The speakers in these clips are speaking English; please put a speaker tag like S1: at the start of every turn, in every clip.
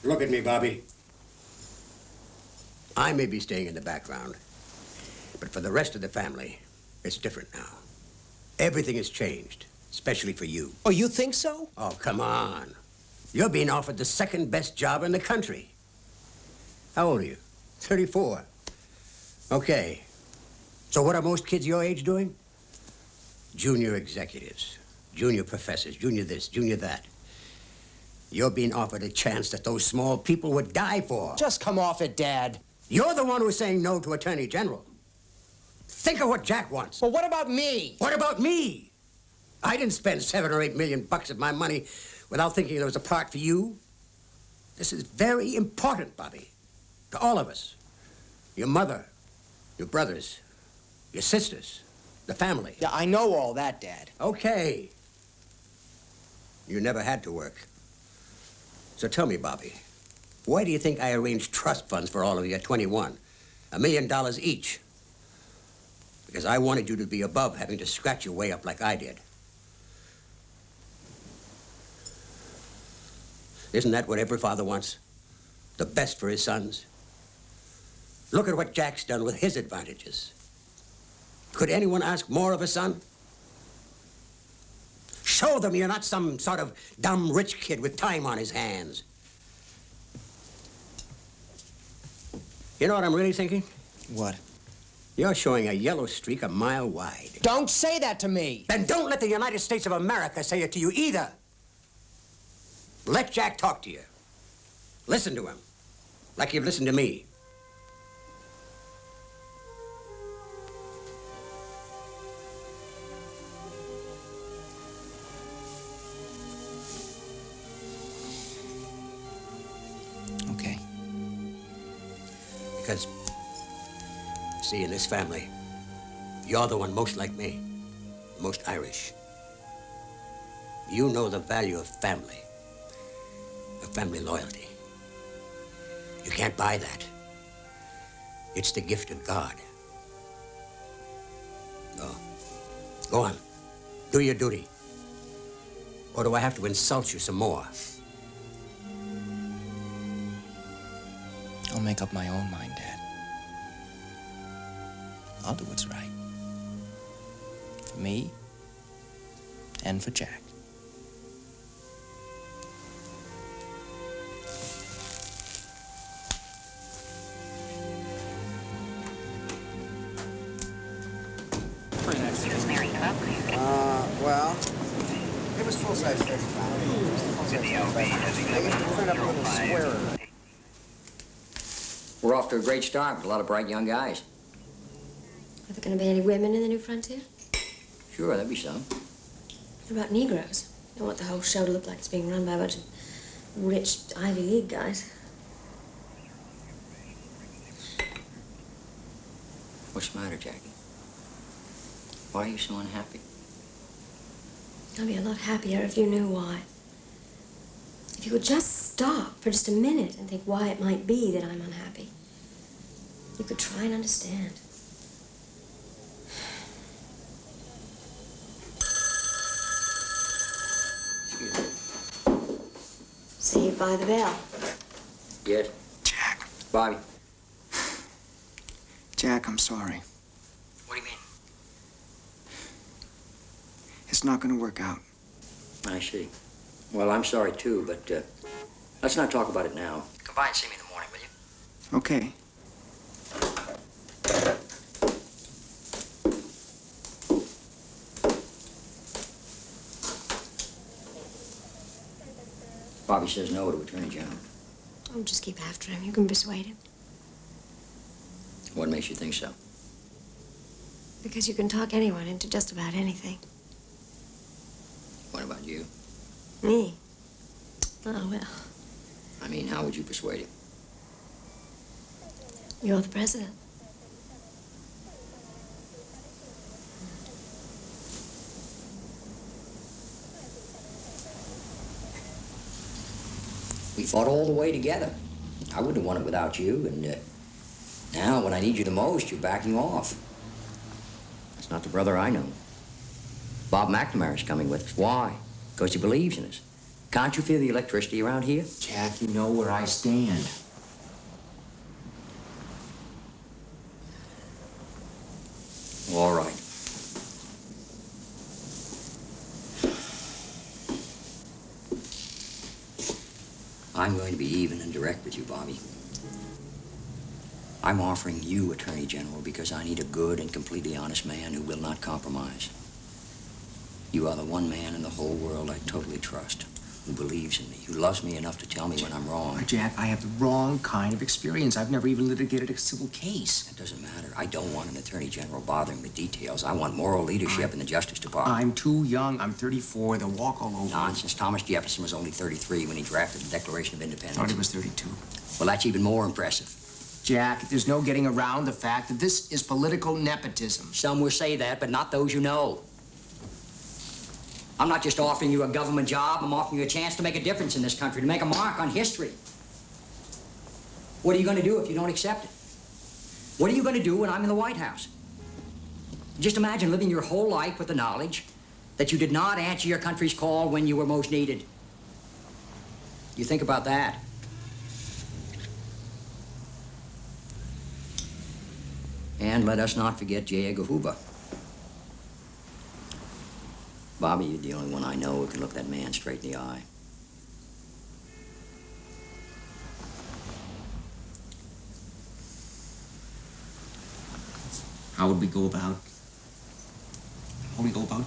S1: Look at me, Bobby. I may be staying in the background, but for the rest of the family, it's different now. Everything has changed, especially for you.
S2: Oh, you think so?
S1: Oh, come on. You're being offered the second best job in the country. How old are you? 34. Okay. So what are most kids your age doing? Junior executives, junior professors, junior this, junior that. You're being offered a chance that those small people would die for.
S2: Just come off it, Dad.
S1: You're the one who's saying no to Attorney General. Think of what Jack wants.
S2: Well, what about me?
S1: What about me? I didn't spend $7 or $8 million of my money without thinking there was a part for you. This is very important, Bobby, to all of us. Your mother, your brothers, your sisters, the family.
S2: Yeah, I know all that, Dad.
S1: Okay. You never had to work. So tell me, Bobby, why do you think I arranged trust funds for all of you at 21? $1 million each. Because I wanted you to be above having to scratch your way up like I did. Isn't that what every father wants? The best for his sons? Look at what Jack's done with his advantages. Could anyone ask more of a son? Show them you're not some sort of dumb rich kid with time on his hands. You know what I'm really thinking?
S2: What?
S1: You're showing a yellow streak a mile wide.
S2: Don't say that to me.
S1: Then don't let the United States of America say it to you either. Let Jack talk to you. Listen to him, like you've listened to me.
S2: Okay.
S1: Because, see, in this family, you're the one most like me, most Irish. You know the value of family, of family loyalty. You can't buy that. It's the gift of God. Go on. Do your duty. Or do I have to insult you some more?
S2: I'll make up my own mind, Dad. I'll do what's right. For me and for Jack.
S3: Well, it was full-size 35. I used to print up a little squarer.
S4: We're off to a great start with a lot of bright young guys.
S5: Are there going to be any women in the new frontier?
S4: Sure, there'll be some.
S5: What about Negroes? I want the whole show to look like it's being run by a bunch of rich Ivy League guys.
S4: What's the matter, Jackie? Why are you so unhappy?
S5: I'd be a lot happier if you knew why. If you would just stop for just a minute and think why it might be that I'm unhappy. You could try and understand.
S4: Excuse me.
S5: Saved by the bell.
S4: Yes?
S3: Jack.
S4: Bobby.
S3: Jack, I'm sorry.
S4: What do you mean?
S3: It's not gonna work out.
S4: I see. Well, I'm sorry, too, but let's not talk about it now. Come by and see me in the morning, will you?
S3: Okay.
S4: Bobby says no to Attorney General.
S5: Oh, just keep after him. You can persuade him.
S4: What makes you think so?
S5: Because you can talk anyone into just about anything.
S4: What about you?
S5: Me? Oh, well.
S4: I mean, how would you persuade him?
S5: You're the president.
S4: We fought all the way together. I wouldn't have won it without you, and now, when I need you the most, you're backing off. That's not the brother I know. Bob McNamara's coming with us. Why? Because he believes in us. Can't you feel the electricity around here?
S2: Jack, you know where I stand.
S4: All right. I'm going to be even and direct with you, Bobby. I'm offering you Attorney General because I need a good and completely honest man who will not compromise. You are the one man in the whole world I totally trust, who believes in me, who loves me enough to tell me when I'm wrong.
S2: Jack, I have the wrong kind of experience. I've never even litigated a civil case.
S4: That doesn't matter. I don't want an Attorney General bothering with details. I want moral leadership in the Justice Department.
S2: I'm too young. I'm 34. They'll walk all over me.
S4: Nonsense. Thomas Jefferson was only 33 when he drafted the Declaration of Independence.
S2: I thought he was 32.
S4: Well, that's even more impressive.
S2: Jack, there's no getting around the fact that this is political nepotism.
S4: Some will say that, but not those you know. I'm not just offering you a government job. I'm offering you a chance to make a difference in this country, to make a mark on history. What are you going to do if you don't accept it? What are you going to do when I'm in the White House? Just imagine living your whole life with the knowledge that you did not answer your country's call when you were most needed. You think about that. And let us not forget J. Edgar Hoover. Bobby, you're the only one I know who can look that man straight in the eye.
S2: How would we go about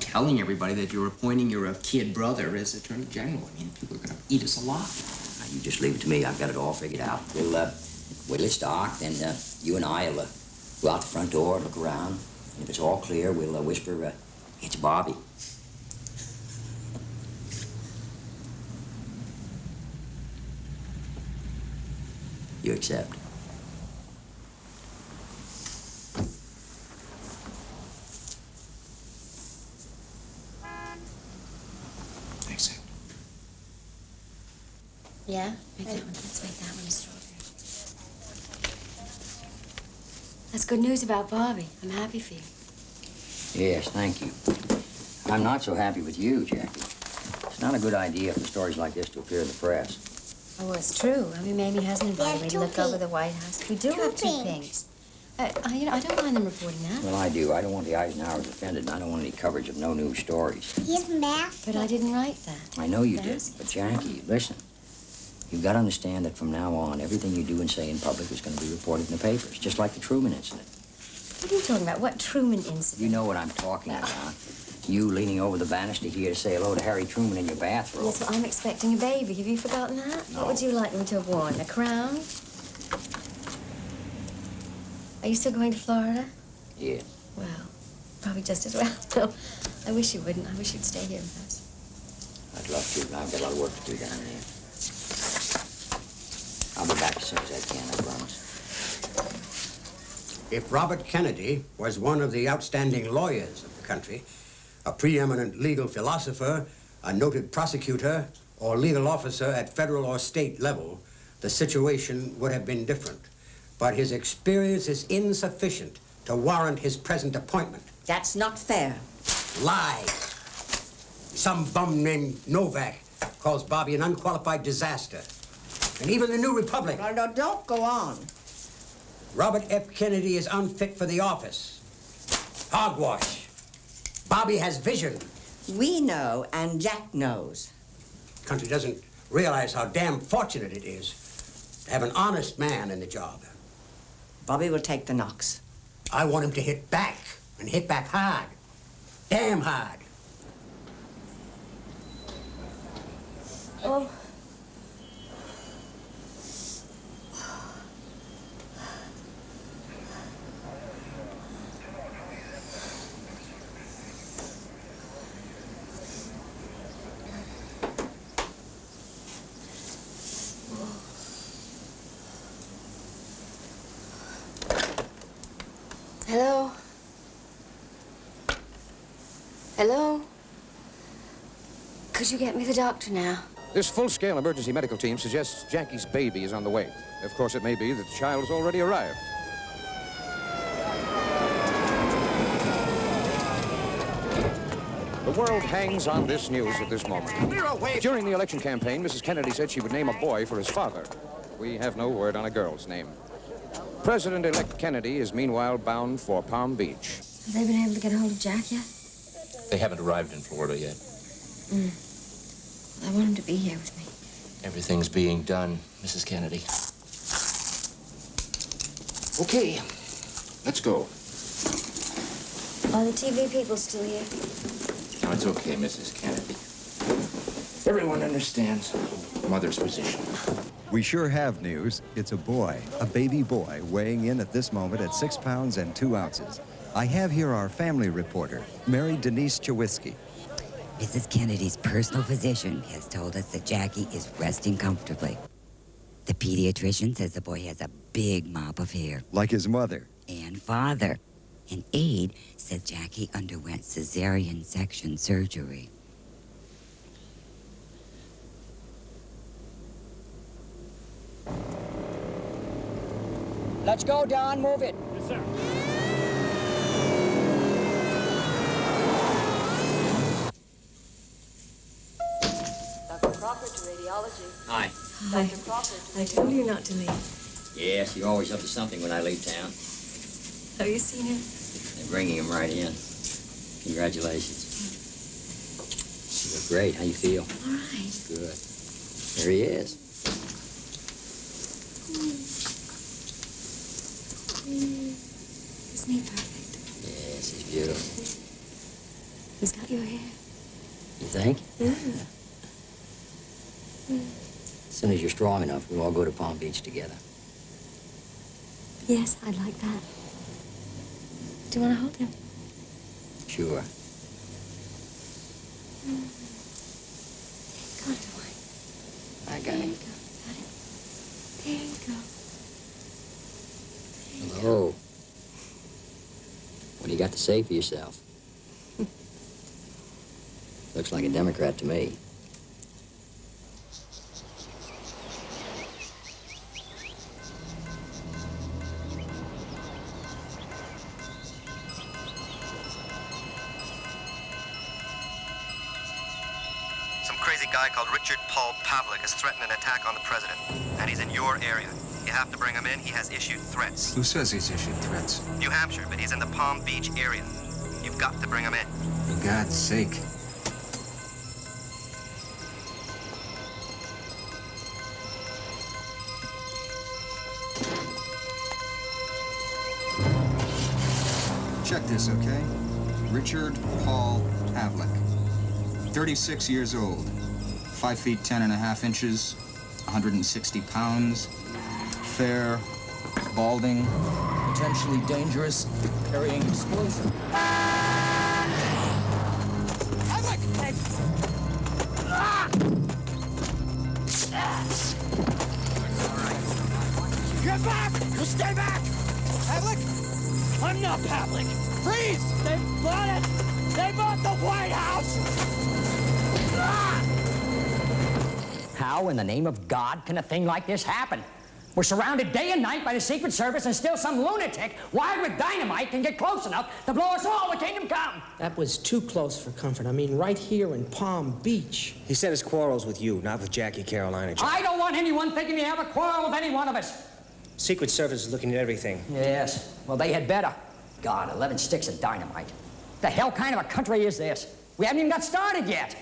S2: telling everybody that you're appointing your kid brother as Attorney General? I mean, people are going to eat us alive.
S4: Now, you just leave it to me. I've got it all figured out. We'll wait till it's dark, then you and I will go out the front door, look around, and if it's all clear, we'll whisper, it's Bobby. You accept?
S2: I accept.
S5: Yeah? Make that one. Let's make that one a strawberry. That's good news about Bobby. I'm happy for you.
S4: Yes, thank you. I'm not so happy with you, Jackie. It's not a good idea for stories like this to appear in the press.
S5: Oh, well, it's true. I mean, Mamie hasn't invited me to look over
S6: pink.
S5: the White House. We do have two pinks. You know, I don't mind them reporting that.
S4: Well, I do. I don't want the Eisenhowers offended, and I don't want any coverage of no news stories.
S6: He's math.
S5: But I didn't write that.
S4: I know you did,
S5: Yes.
S4: but Jackie, listen. You've got to understand that from now on, everything you do and say in public is going to be reported in the papers, just like the Truman incident.
S5: What are you talking about? What Truman incident?
S4: You know what I'm talking about. You leaning over the banister here to say hello to Harry Truman in your bathrobe.
S5: Yes, well, I'm expecting a baby. Have you forgotten that?
S4: No.
S5: What would you like me to have worn? A crown? Are you still going to Florida?
S4: Yeah.
S5: Well, probably just as well. No, I wish you wouldn't. I wish you'd stay here with us.
S4: I'd love to, but I've got a lot of work to do down there. I'll be back as soon as I can, I promise.
S1: If Robert Kennedy was one of the outstanding lawyers of the country, a preeminent legal philosopher, a noted prosecutor, or legal officer at federal or state level, the situation would have been different. But his experience is insufficient to warrant his present appointment.
S7: That's not fair.
S1: Lies. Some bum named Novak calls Bobby an unqualified disaster. And even the New Republic.
S7: No, don't go on.
S1: Robert F. Kennedy is unfit for the office. Hogwash. Bobby has vision.
S7: We know, and Jack knows.
S1: The country doesn't realize how damn fortunate it is to have an honest man in the job.
S7: Bobby will take the knocks.
S1: I want him to hit back, and hit back hard. Damn hard.
S5: Oh. Hello? Hello? Could you get me the doctor now?
S8: This full-scale emergency medical team suggests Jackie's baby is on the way. Of course, it may be that the child has already arrived. But world hangs on this news at this moment. During the election campaign, Mrs. Kennedy said she would name a boy for his father. We have no word on a girl's name. President-elect Kennedy is meanwhile bound for Palm Beach.
S5: Have they been able to get a hold of Jack yet?
S2: They haven't arrived in Florida yet.
S5: I want him to be here with me.
S2: Everything's being done, Mrs. Kennedy. Okay, let's go.
S5: Are the TV people still here?
S2: No, it's okay, Mrs. Kennedy. Everyone understands Mother's position.
S6: We sure have news. It's a boy, a baby boy, weighing in at this moment at 6 pounds and 2 ounces. I have here our family reporter, Mary Denise Chawisky.
S9: Mrs. Kennedy's personal physician has told us that Jackie is resting comfortably. The pediatrician says the boy has a big mop of hair.
S6: Like his mother.
S9: And father. An aide said Jackie underwent cesarean section surgery.
S4: Let's go, Don. Move it.
S10: Yes, sir.
S11: Dr. Crawford to radiology.
S4: Hi.
S11: Dr. Crawford.
S5: I told you not to leave.
S4: Yes, you're always up to something when I leave town.
S5: Have you seen him?
S4: They're bringing him right in. Congratulations. You look great. How you feel?
S5: All right.
S4: Good. There he is.
S5: Isn't he perfect?
S4: Yes, he's beautiful.
S5: He's got your hair.
S4: You think? As soon as you're strong enough, we'll all go to Palm Beach together.
S5: Yes, I'd like that. Do you want to hold him?
S4: Sure.
S5: Go on, Dwight.
S4: I got
S5: There
S4: him.
S5: you go. Got it. There you go.
S4: Hello. What do you got to say for yourself? Looks like a Democrat to me.
S12: Some crazy guy called Richard Paul Pavlik has threatened an attack on the president, and he's in your area. You have to bring him in. He has issued threats.
S3: Who says he's issued threats?
S12: New Hampshire, but he's in the Palm Beach area. You've got to bring him in.
S3: For God's sake. Check this, okay? Richard Paul Pavlik. 36 years old. 5 feet 10.5 inches. 160 pounds. Fair. Balding. Potentially dangerous. Carrying explosive.
S10: Get back! You stay back! Pavlik? I'm not Pavlik. Freeze! They bought it! They bought the White House!
S4: How in the name of God can a thing like this happen? We're surrounded day and night by the Secret Service, and still some lunatic, wired with dynamite, can get close enough to blow us all to kingdom come.
S13: That was too close for comfort. I mean, right here in Palm Beach.
S14: He said his quarrel's with you, not with Jackie Carolina.
S4: I don't want anyone thinking they have a quarrel with any one of us.
S14: Secret Service is looking at everything.
S4: Yes, well, they had better. God, 11 sticks of dynamite. The hell kind of a country is this? We haven't even got started yet.